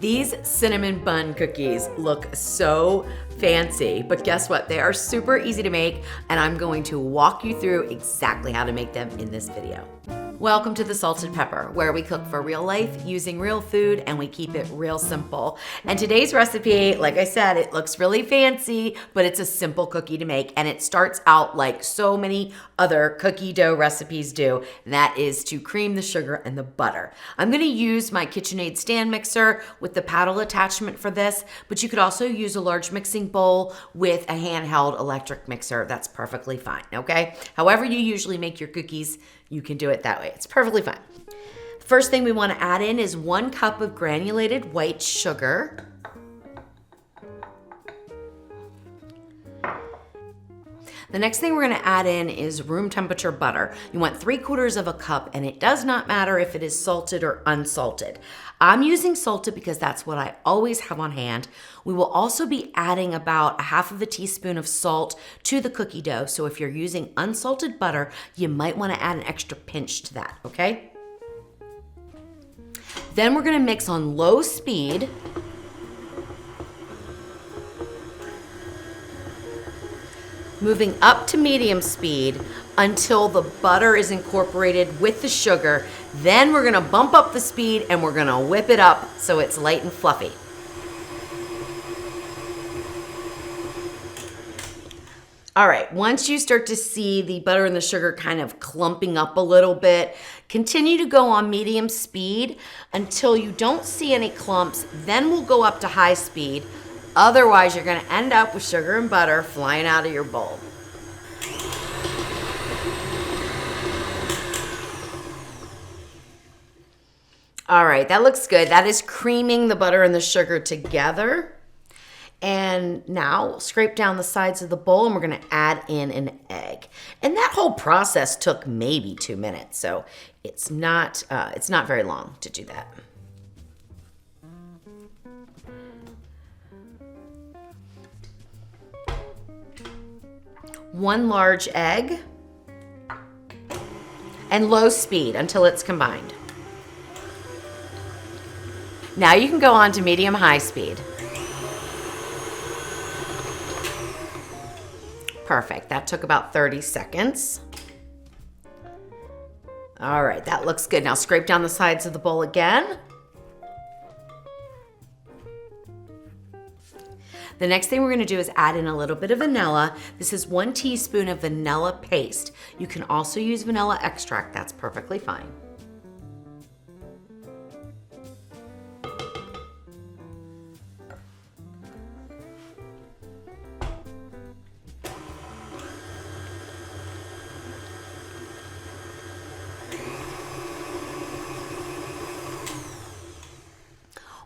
These cinnamon bun cookies look so fancy, but guess what? They are super easy to make, and I'm going to walk you through exactly how to make them in this video. Welcome to The Salted Pepper, where we cook for real life using real food and we keep it real simple. And today's recipe, like I said, it looks really fancy, but it's a simple cookie to make, and it starts out like so many other cookie dough recipes do, and that is to cream the sugar and the butter. I'm gonna use my KitchenAid stand mixer with the paddle attachment for this, but you could also use a large mixing bowl with a handheld electric mixer. That's perfectly fine, okay? However you usually make your cookies, you can do it that way. It's perfectly fine. First thing we want to add in is 1 cup of granulated white sugar. The next thing we're going to add in is room temperature butter. You want 3/4 of a cup, and it does not matter if it is salted or unsalted. I'm using salted because that's what I always have on hand. We will also be adding about 1/2 teaspoon of salt to the cookie dough. So if you're using unsalted butter, you might want to add an extra pinch to that, okay? Then we're going to mix on low speed. Moving up to medium speed until the butter is incorporated with the sugar. Then we're gonna bump up the speed and we're gonna whip it up so it's light and fluffy. All right, once you start to see the butter and the sugar kind of clumping up a little bit, continue to go on medium speed until you don't see any clumps. Then we'll go up to high speed. Otherwise, you're gonna end up with sugar and butter flying out of your bowl. All right, that looks good. That is creaming the butter and the sugar together. And now scrape down the sides of the bowl and we're gonna add in an egg. And that whole process took maybe 2 minutes, so it's not very long to do that. One large egg, and low speed until it's combined. Now you can go on to medium-high speed. Perfect, that took about 30 seconds. All right, that looks good. Now scrape down the sides of the bowl again. The next thing we're gonna do is add in a little bit of vanilla. This is 1 teaspoon of vanilla paste. You can also use vanilla extract, that's perfectly fine.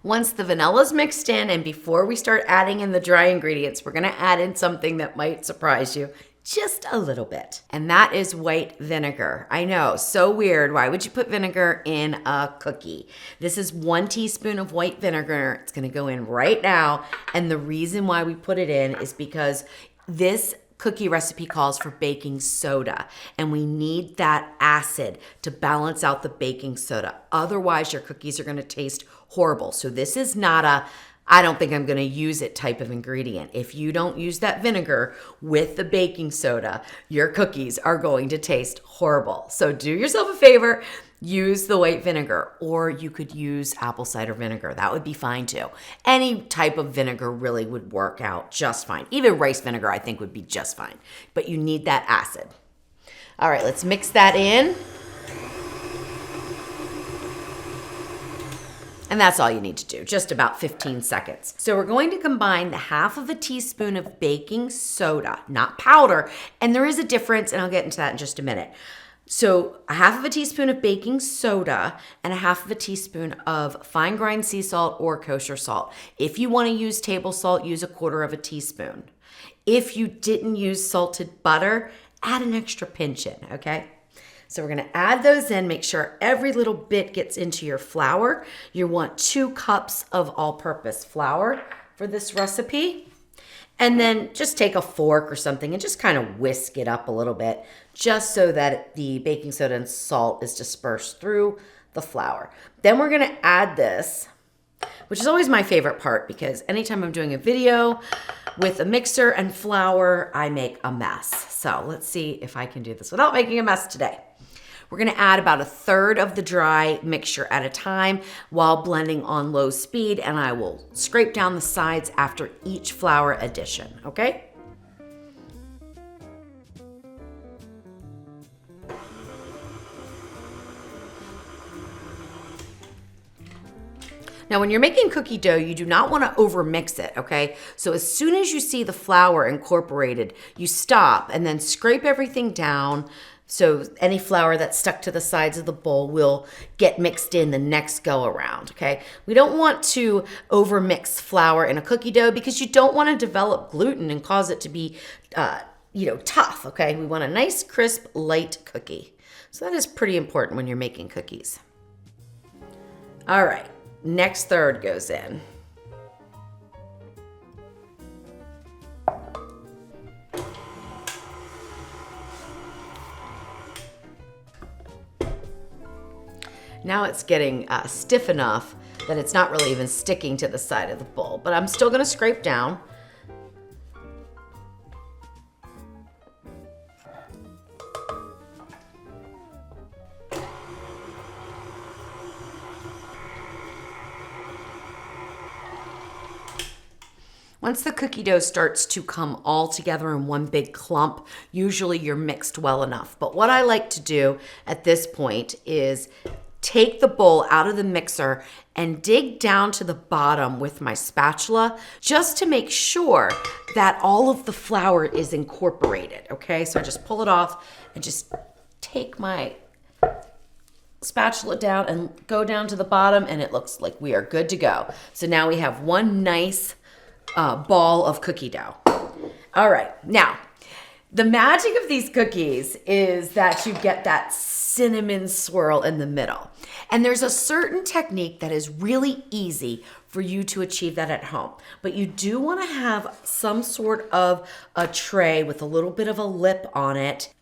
Once the vanilla's mixed in, and before we start adding in the dry ingredients, we're gonna add in something that might surprise you just a little bit. And that is white vinegar. I know, so weird. Why would you put vinegar in a cookie? This is 1 teaspoon of white vinegar. It's gonna go in right now. And the reason why we put it in is because this cookie recipe calls for baking soda, and we need that acid to balance out the baking soda. Otherwise, your cookies are gonna taste horrible. So this is not a, I don't think I'm gonna use it type of ingredient. If you don't use that vinegar with the baking soda, your cookies are going to taste horrible. So do yourself a favor, use the white vinegar, or you could use apple cider vinegar. That would be fine too. Any type of vinegar really would work out just fine. Even rice vinegar I think would be just fine, but you need that acid. All right, let's mix that in. And that's all you need to do, just about 15 seconds. So we're going to combine the 1/2 teaspoon of baking soda, not powder, and there is a difference, and I'll get into that in just a minute. So 1/2 teaspoon of baking soda and 1/2 teaspoon of fine grind sea salt or kosher salt. If you want to use table salt, use 1/4 teaspoon. If you didn't use salted butter, add an extra pinch in, okay? So we're gonna add those in, make sure every little bit gets into your flour. You want 2 cups of all-purpose flour for this recipe. And then just take a fork or something and just kind of whisk it up a little bit, just so that the baking soda and salt is dispersed through the flour. Then we're gonna add this which is always my favorite part because anytime I'm doing a video with a mixer and flour, I make a mess. So let's see if I can do this without making a mess today. We're gonna add about 1/3 of the dry mixture at a time while blending on low speed, and I will scrape down the sides after each flour addition, okay? Now, when you're making cookie dough, you do not want to overmix it, okay? So as soon as you see the flour incorporated, you stop and then scrape everything down so any flour that's stuck to the sides of the bowl will get mixed in the next go around, okay? We don't want to overmix flour in a cookie dough because you don't want to develop gluten and cause it to be, tough, okay? We want a nice, crisp, light cookie. So that is pretty important when you're making cookies. All right. Next third goes in. Now it's getting stiff enough that it's not really even sticking to the side of the bowl, but I'm still gonna scrape down. Once the cookie dough starts to come all together in one big clump, usually you're mixed well enough. But what I like to do at this point is take the bowl out of the mixer and dig down to the bottom with my spatula just to make sure that all of the flour is incorporated, okay? So I just pull it off and just take my spatula down and go down to the bottom, and it looks like we are good to go. So now we have one nice ball of cookie dough. All right, now the magic of these cookies is that you get that cinnamon swirl in the middle. And there's a certain technique that is really easy for you to achieve that at home. But you do want to have some sort of a tray with a little bit of a lip on it.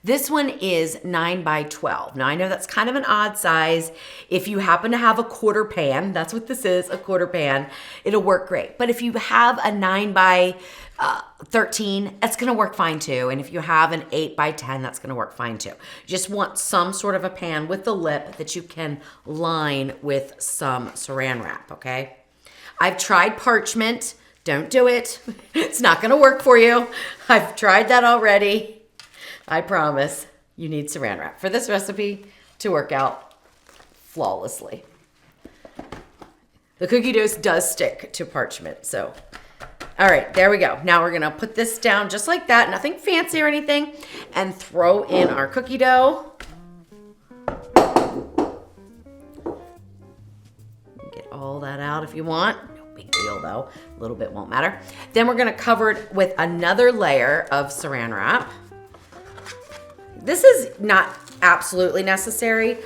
This one is 9 by 12. Now I know that's kind of an odd size. If you happen to have a quarter pan, that's what this is, a quarter pan, it'll work great. But if you have a 9 by 13, that's gonna work fine too. And if you have an 8 by 10, that's gonna work fine too. You just want some sort of a pan with the lip that you can line with some saran wrap, okay? I've tried parchment. Don't do it. It's not gonna work for you. I've tried that already. I promise you need saran wrap for this recipe to work out flawlessly. The cookie dough does stick to parchment, so. All right, there we go. Now we're gonna put this down just like that, nothing fancy or anything, and throw in our cookie dough. Get all that out if you want. No big deal though, a little bit won't matter. Then we're gonna cover it with another layer of saran wrap. This is not absolutely necessary,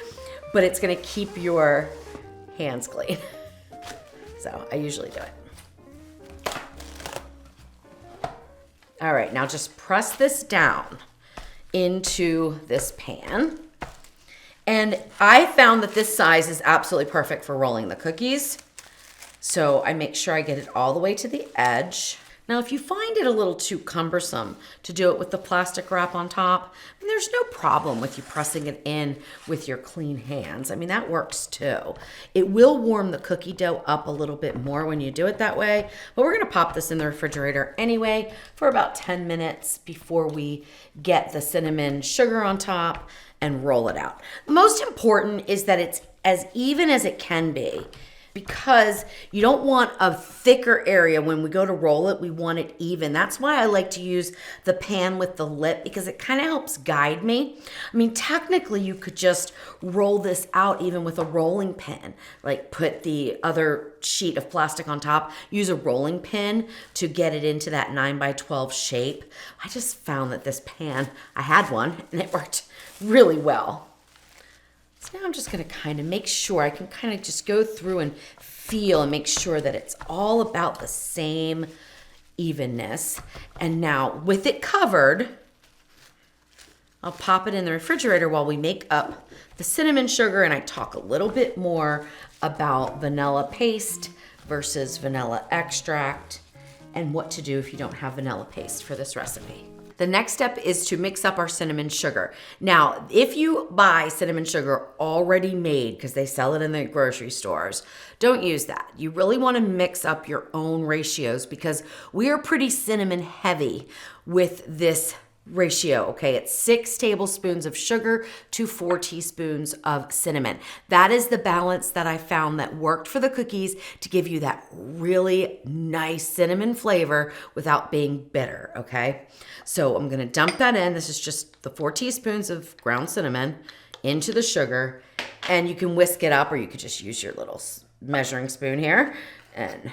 but it's gonna keep your hands clean. So I usually do it. All right, now just press this down into this pan. And I found that this size is absolutely perfect for rolling the cookies. So I make sure I get it all the way to the edge. Now, if you find it a little too cumbersome to do it with the plastic wrap on top, then there's no problem with you pressing it in with your clean hands. I mean, that works too. It will warm the cookie dough up a little bit more when you do it that way, but we're gonna pop this in the refrigerator anyway for about 10 minutes before we get the cinnamon sugar on top and roll it out. Most important is that it's as even as it can be, because you don't want a thicker area. When we go to roll it, we want it even. That's why I like to use the pan with the lip, because it kind of helps guide me. I mean, technically you could just roll this out even with a rolling pin, like put the other sheet of plastic on top, use a rolling pin to get it into that 9 by 12 shape. I just found that this pan, I had one and it worked really well. So now I'm just gonna kind of make sure, I can kind of just go through and feel and make sure that it's all about the same evenness. And now with it covered, I'll pop it in the refrigerator while we make up the cinnamon sugar, and I talk a little bit more about vanilla paste versus vanilla extract, and what to do if you don't have vanilla paste for this recipe. The next step is to mix up our cinnamon sugar. Now, if you buy cinnamon sugar already made, because they sell it in the grocery stores, don't use that. You really want to mix up your own ratios because we are pretty cinnamon heavy with this ratio, okay? It's 6 tablespoons of sugar to 4 teaspoons of cinnamon. That is the balance that I found that worked for the cookies to give you that really nice cinnamon flavor without being bitter, okay? So I'm gonna dump that in. This is just the 4 teaspoons of ground cinnamon into the sugar, and you can whisk it up or you could just use your little measuring spoon here and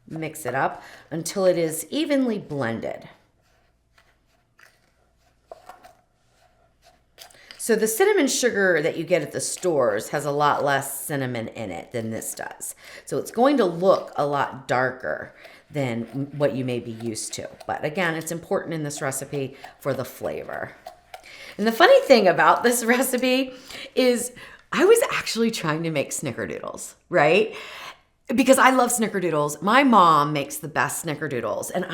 mix it up until it is evenly blended. So the cinnamon sugar that you get at the stores has a lot less cinnamon in it than this does. So it's going to look a lot darker than what you may be used to. But again, it's important in this recipe for the flavor. And the funny thing about this recipe is I was actually trying to make snickerdoodles, right? Because I love snickerdoodles. My mom makes the best snickerdoodles. And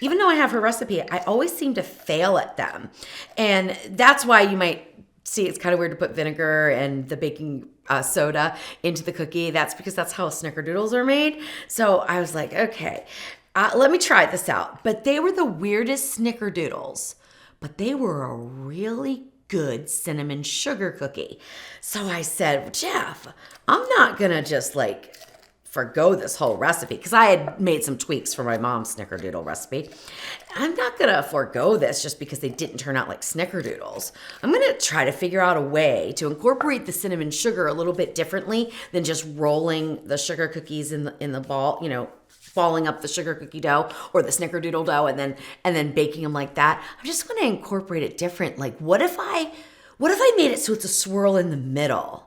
even though I have her recipe, I always seem to fail at them. And that's why you might see it's kind of weird to put vinegar and the baking soda into the cookie. That's because that's how snickerdoodles are made. So I was like, okay, let me try this out. But they were the weirdest snickerdoodles, but they were a really good cinnamon sugar cookie. So I said, Jeff, I'm not gonna just like forgo this whole recipe because I had made some tweaks for my mom's snickerdoodle recipe. I'm not gonna forgo this just because they didn't turn out like snickerdoodles. I'm gonna try to figure out a way to incorporate the cinnamon sugar a little bit differently than just rolling the sugar cookies in the ball, balling up the sugar cookie dough or the snickerdoodle dough and then baking them like that. I'm just gonna incorporate it different. Like what if I made it so it's a swirl in the middle?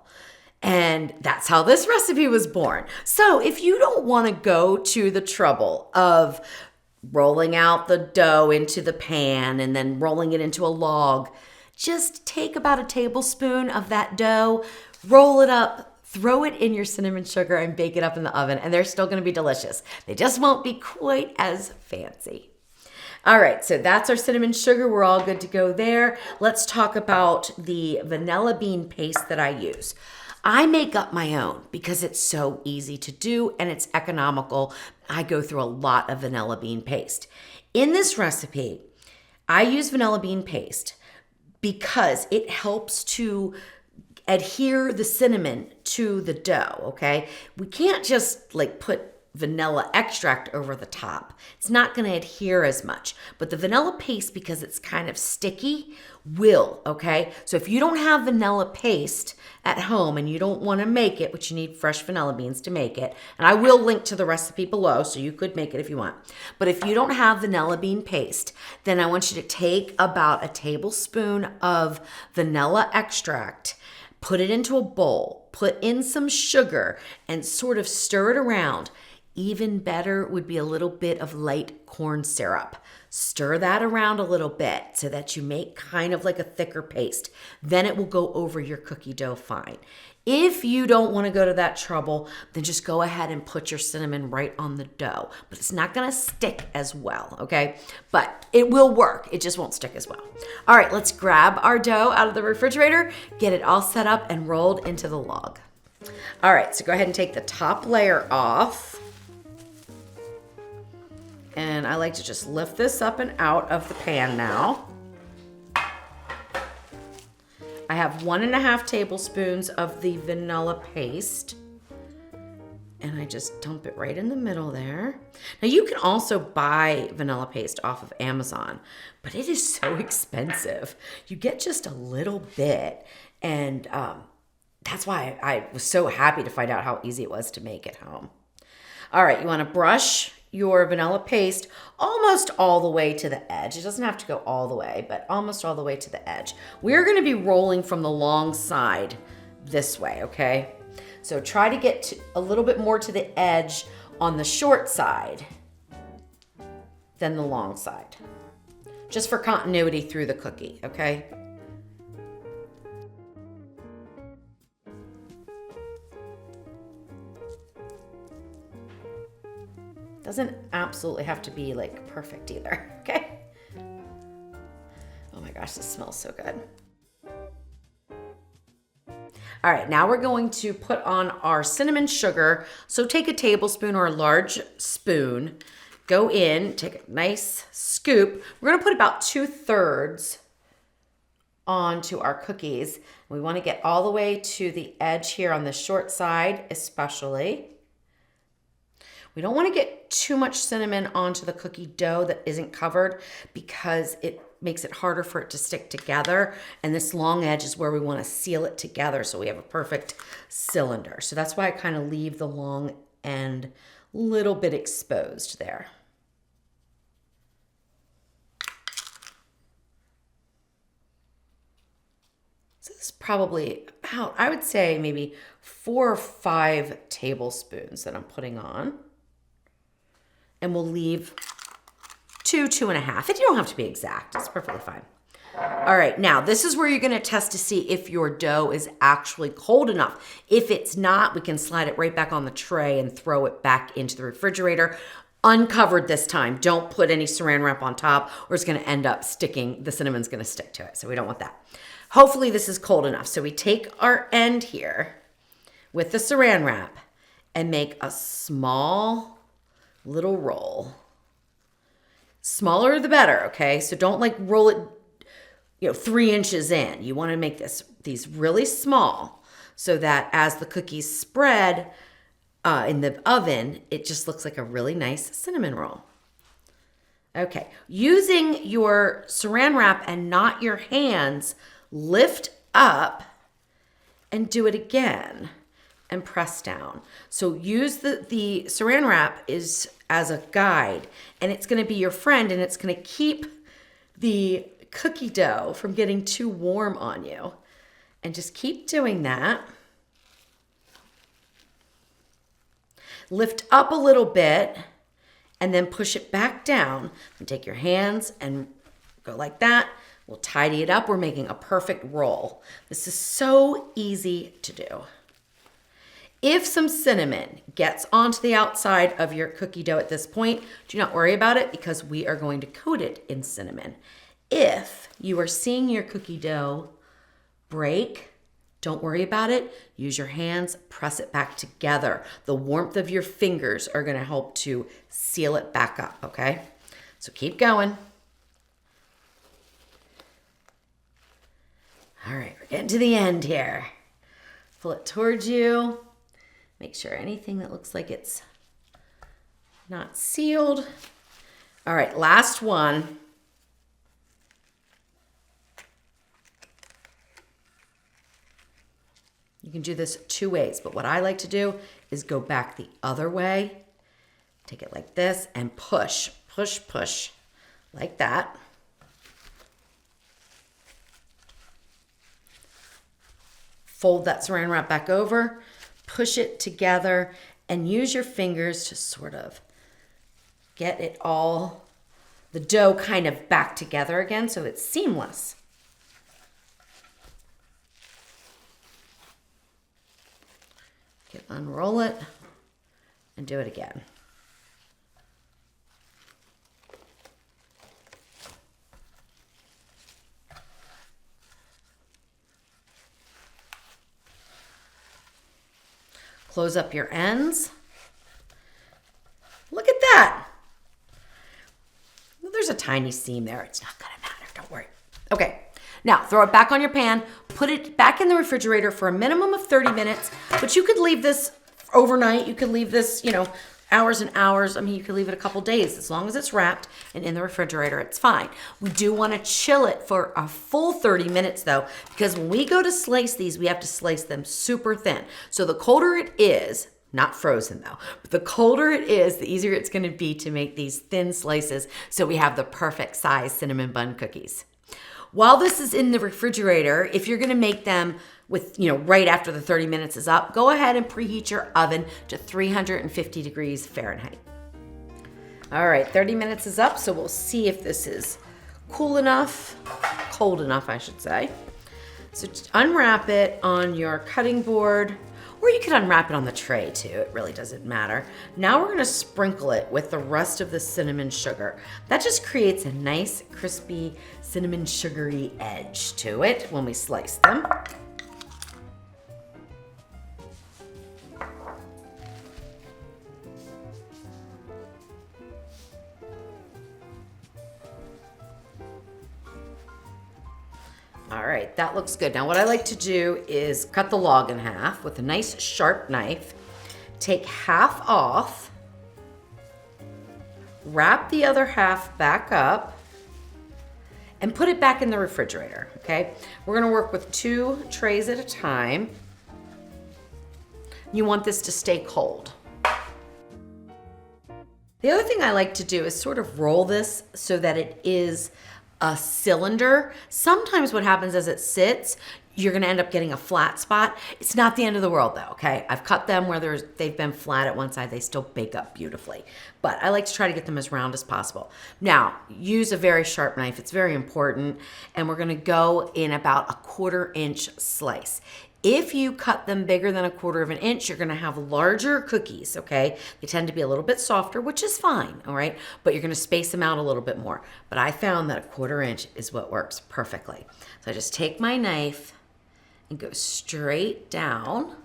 And that's how this recipe was born. So if you don't want to go to the trouble of rolling out the dough into the pan and then rolling it into a log, just take about a tablespoon of that dough, roll it up, throw it in your cinnamon sugar and bake it up in the oven, and they're still going to be delicious. They just won't be quite as fancy. All right, so that's our cinnamon sugar. We're all good to go there. Let's talk about the vanilla bean paste that I use. I make up my own because it's so easy to do and it's economical. I go through a lot of vanilla bean paste. In this recipe, I use vanilla bean paste because it helps to adhere the cinnamon to the dough, okay? We can't just like put vanilla extract over the top. It's not going to adhere as much, but the vanilla paste, because it's kind of sticky, will, okay? So if you don't have vanilla paste at home and you don't want to make it, which you need fresh vanilla beans to make it, and I will link to the recipe below so you could make it if you want. But if you don't have vanilla bean paste, then I want you to take about a tablespoon of vanilla extract, put it into a bowl, put in some sugar, and sort of stir it around. Even better would be a little bit of light corn syrup. Stir that around a little bit so that you make kind of like a thicker paste. Then it will go over your cookie dough fine. If you don't want to go to that trouble, then just go ahead and put your cinnamon right on the dough. But it's not going to stick as well, okay? But it will work. It just won't stick as well. All right, let's grab our dough out of the refrigerator, get it all set up and rolled into the log. All right, so go ahead and take the top layer off. And I like to just lift this up and out of the pan now. I have 1.5 tablespoons of the vanilla paste. And I just dump it right in the middle there. Now you can also buy vanilla paste off of Amazon, but it is so expensive. You get just a little bit. And that's why I was so happy to find out how easy it was to make at home. All right, you want to brush your vanilla paste almost all the way to the edge. It doesn't have to go all the way, but almost all the way to the edge. We're going to be rolling from the long side this way, okay? So try to get a little bit more to the edge on the short side than the long side, just for continuity through the cookie, okay? Doesn't absolutely have to be like perfect either, okay? Oh my gosh, this smells so good. All right, now we're going to put on our cinnamon sugar. So take a tablespoon or a large spoon, go in, take a nice scoop. We're gonna put about 2/3 onto our cookies. We wanna get all the way to the edge here on the short side, especially. We don't wanna get too much cinnamon onto the cookie dough that isn't covered because it makes it harder for it to stick together. And this long edge is where we wanna seal it together so we have a perfect cylinder. So that's why I kind of leave the long end a little bit exposed there. So this is probably about, I would say maybe 4 or 5 tablespoons that I'm putting on. And we'll leave 2.5. You don't have to be exact. It's perfectly fine. All right, now this is where you're gonna test to see if your dough is actually cold enough. If it's not, we can slide it right back on the tray and throw it back into the refrigerator. Uncovered this time. Don't put any saran wrap on top or it's gonna end up sticking, the cinnamon's gonna stick to it, so we don't want that. Hopefully this is cold enough. So we take our end here with the saran wrap and make a small little roll. Smaller the better, okay? So don't like roll it 3 inches in. You wanna make these really small so that as the cookies spread in the oven, it just looks like a really nice cinnamon roll. Okay, using your saran wrap and not your hands, lift up and do it again and press down. So use the saran wrap is as a guide and it's gonna be your friend and it's gonna keep the cookie dough from getting too warm on you. And just keep doing that. Lift up a little bit and then push it back down and take your hands and go like that. We'll tidy it up. We're making a perfect roll. This is so easy to do. If some cinnamon gets onto the outside of your cookie dough at this point, do not worry about it because we are going to coat it in cinnamon. If you are seeing your cookie dough break, don't worry about it. Use your hands, press it back together. The warmth of your fingers are gonna help to seal it back up, okay? So keep going. All right, we're getting to the end here. Pull it towards you. Make sure anything that looks like it's not sealed. All right, last one. You can do this 2 ways, but what I like to do is go back the other way. Take it like this and push, push, push, like that. Fold that saran wrap back over, push it together, and use your fingers to sort of get it all, the dough kind of back together again so it's seamless. Unroll it and do it again. Close up your ends. Look at that. Well, there's a tiny seam there. It's not gonna matter, don't worry. Okay, now throw it back on your pan, put it back in the refrigerator for a minimum of 30 minutes, but you could leave this overnight. You could leave this, hours and hours. I mean, you could leave it a couple days. As long as it's wrapped and in the refrigerator, it's fine. We do want to chill it for a full 30 minutes though, because when we go to slice these, we have to slice them super thin. So the colder it is, not frozen though, but the colder it is, the easier it's going to be to make these thin slices so we have the perfect size cinnamon bun cookies. While this is in the refrigerator, if you're going to make them with, right after the 30 minutes is up, go ahead and preheat your oven to 350 degrees Fahrenheit. All right, 30 minutes is up, so we'll see if this is cool enough, cold enough, I should say. So just unwrap it on your cutting board, or you could unwrap it on the tray too. It really doesn't matter. Now we're gonna sprinkle it with the rest of the cinnamon sugar. That just creates a nice, crispy, cinnamon sugary edge to it when we slice them. All right, that looks good. Now what I like to do is cut the log in half with a nice sharp knife, take half off, wrap the other half back up, and put it back in the refrigerator, okay? We're gonna work with 2 trays at a time. You want this to stay cold. The other thing I like to do is sort of roll this so that it is a cylinder. Sometimes what happens as it sits, you're gonna end up getting a flat spot. It's not the end of the world though, okay? I've cut them where they've been flat at one side, they still bake up beautifully. But I like to try to get them as round as possible. Now, use a very sharp knife, it's very important, and we're gonna go in about a 1/4 inch slice. If you cut them bigger than a 1/4 inch, you're gonna have larger cookies, okay? They tend to be a little bit softer, which is fine, all right? But you're gonna space them out a little bit more. But I found that a 1/4 inch is what works perfectly. So I just take my knife and go straight down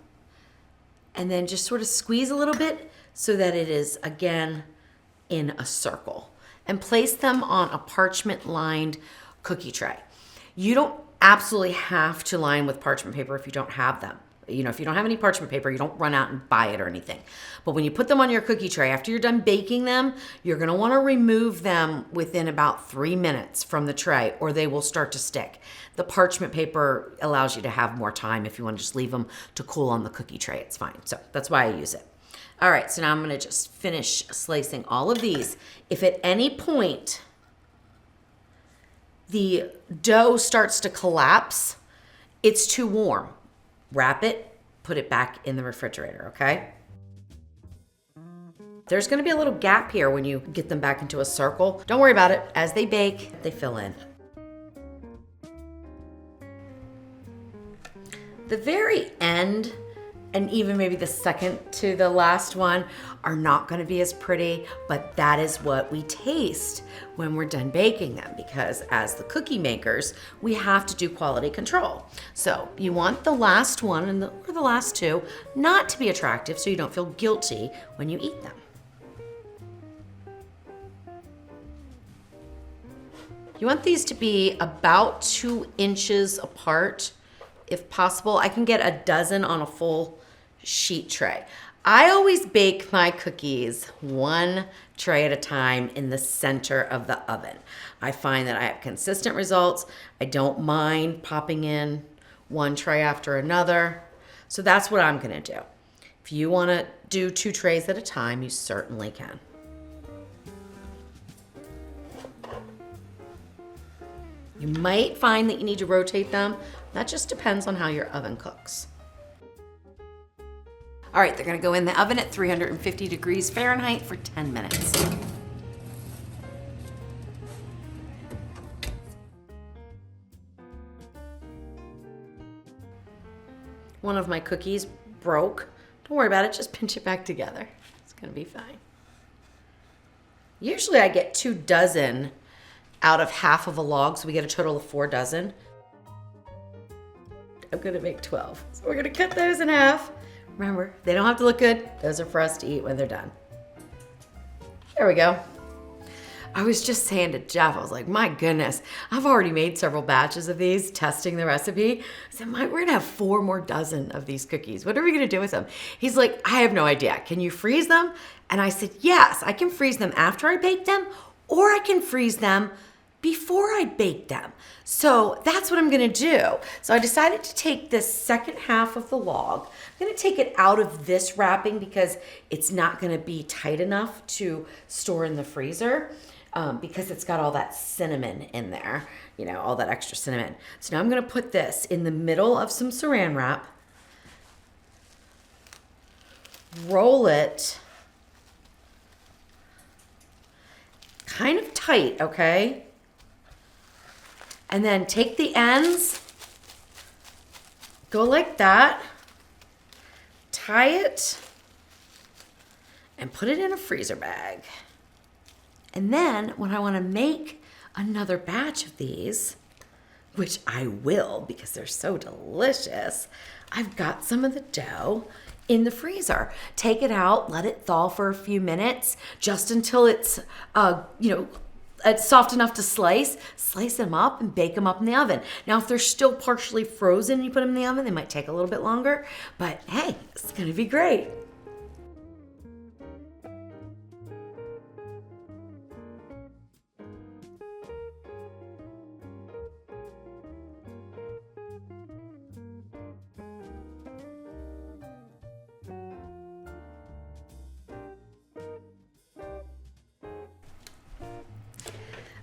and then just sort of squeeze a little bit so that it is, again, in a circle. And place them on a parchment-lined cookie tray. You don't absolutely have to line with parchment paper if you don't have them. You know, if you don't have any parchment paper, you don't run out and buy it or anything. But when you put them on your cookie tray, after you're done baking them, you're gonna wanna remove them within about 3 minutes from the tray or they will start to stick. The parchment paper allows you to have more time. If you wanna just leave them to cool on the cookie tray, it's fine. So that's why I use it. All right, so now I'm gonna just finish slicing all of these. If at any point the dough starts to collapse, it's too warm. Wrap it, put it back in the refrigerator, okay? There's gonna be a little gap here when you get them back into a circle. Don't worry about it. As they bake, they fill in. The very end, and even maybe the second to the last one, are not gonna be as pretty, but that is what we taste when we're done baking them, because as the cookie makers, we have to do quality control. So you want the last one or the last 2 not to be attractive so you don't feel guilty when you eat them. You want these to be about 2 inches apart, if possible. I can get a dozen on a full sheet tray. I always bake my cookies 1 tray at a time in the center of the oven. I find that I have consistent results. I don't mind popping in 1 tray after another. So that's what I'm gonna do. If you wanna do 2 trays at a time, you certainly can. You might find that you need to rotate them. That just depends on how your oven cooks. All right, they're gonna go in the oven at 350 degrees Fahrenheit for 10 minutes. One of my cookies broke. Don't worry about it, just pinch it back together. It's gonna be fine. Usually I get 2 dozen out of half of a log, so we get a total of 4 dozen. I'm gonna make 12. So we're gonna cut those in half. Remember, they don't have to look good. Those are for us to eat when they're done. There we go. I was just saying to Jeff, I was like, my goodness, I've already made several batches of these, testing the recipe. I said, we're gonna have 4 more dozen of these cookies. What are we gonna do with them? He's like, I have no idea. Can you freeze them? And I said, yes, I can freeze them after I bake them, or I can freeze them before I bake them. So that's what I'm gonna do. So I decided to take this second half of the log. I'm gonna take it out of this wrapping because it's not gonna be tight enough to store in the freezer because it's got all that cinnamon in there, you know, all that extra cinnamon. So now I'm gonna put this in the middle of some saran wrap, roll it kind of tight, okay? And then take the ends, go like that, tie it and put it in a freezer bag. And then when I want to make another batch of these, which I will because they're so delicious, I've got some of the dough in the freezer. Take it out, let it thaw for a few minutes, just until it's, it's soft enough to slice them up and bake them up in the oven. Now, if they're still partially frozen and you put them in the oven, they might take a little bit longer, but hey, it's gonna be great.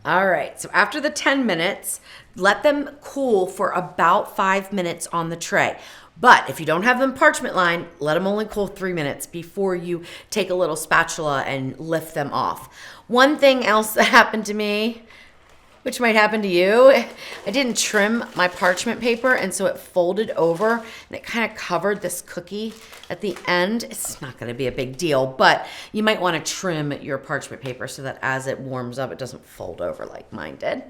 All right, so after the 10 minutes, let them cool for about 5 minutes on the tray. But if you don't have them parchment lined, let them only cool 3 minutes before you take a little spatula and lift them off. One thing else that happened to me, which might happen to you, I didn't trim my parchment paper, and so it folded over and it kind of covered this cookie at the end. It's not going to be a big deal, but you might want to trim your parchment paper so that as it warms up, it doesn't fold over like mine did.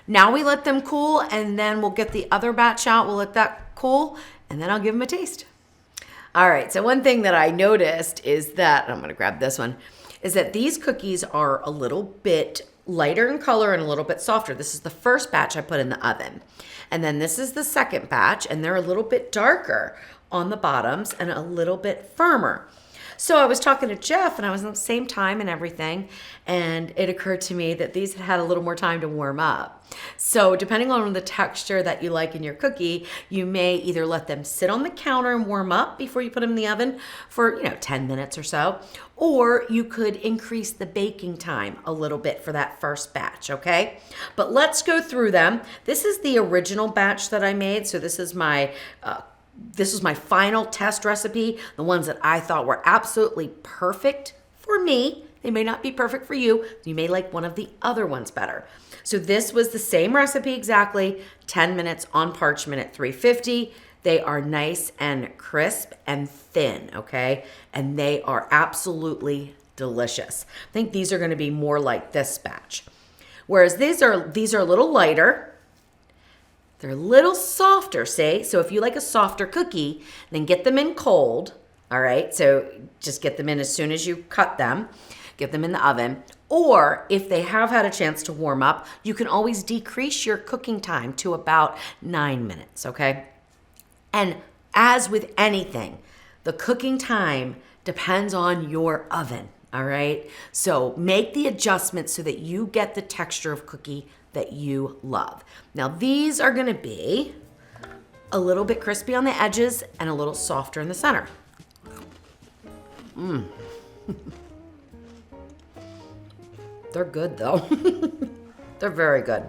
Now we let them cool, and then we'll get the other batch out. We'll let that cool, and then I'll give them a taste. All right, so one thing that I noticed is that, I'm gonna grab this one, is that these cookies are a little bit lighter in color and a little bit softer. This is the first batch I put in the oven. And then this is the second batch, and they're a little bit darker on the bottoms and a little bit firmer. So I was talking to Jeff, and I was at the same time and everything, and it occurred to me that these had a little more time to warm up. So depending on the texture that you like in your cookie, you may either let them sit on the counter and warm up before you put them in the oven for 10 minutes or so, or you could increase the baking time a little bit for that first batch, okay? But let's go through them. This is the original batch that I made, so this is my final test recipe, the ones that I thought were absolutely perfect for me. They may not be perfect for you. You may like one of the other ones better. So this was the same recipe exactly, 10 minutes on parchment at 350. They are nice and crisp and thin, okay? And they are absolutely delicious. I think these are gonna be more like this batch. Whereas these are a little lighter. They're a little softer, say. So if you like a softer cookie, then get them in cold, all right? So just get them in as soon as you cut them. Get them in the oven. Or if they have had a chance to warm up, you can always decrease your cooking time to about 9 minutes, okay? And as with anything, the cooking time depends on your oven, all right? So make the adjustments so that you get the texture of cookie that you love. Now these are gonna be a little bit crispy on the edges and a little softer in the center. They're good though. They're very good.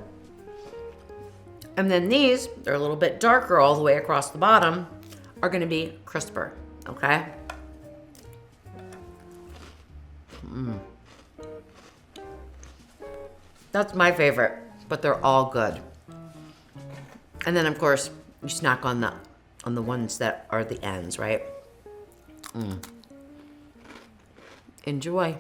And then these, they're a little bit darker all the way across the bottom, are gonna be crisper, okay? That's my favorite, but they're all good. And then of course, you snack on the ones that are the ends, right? Enjoy.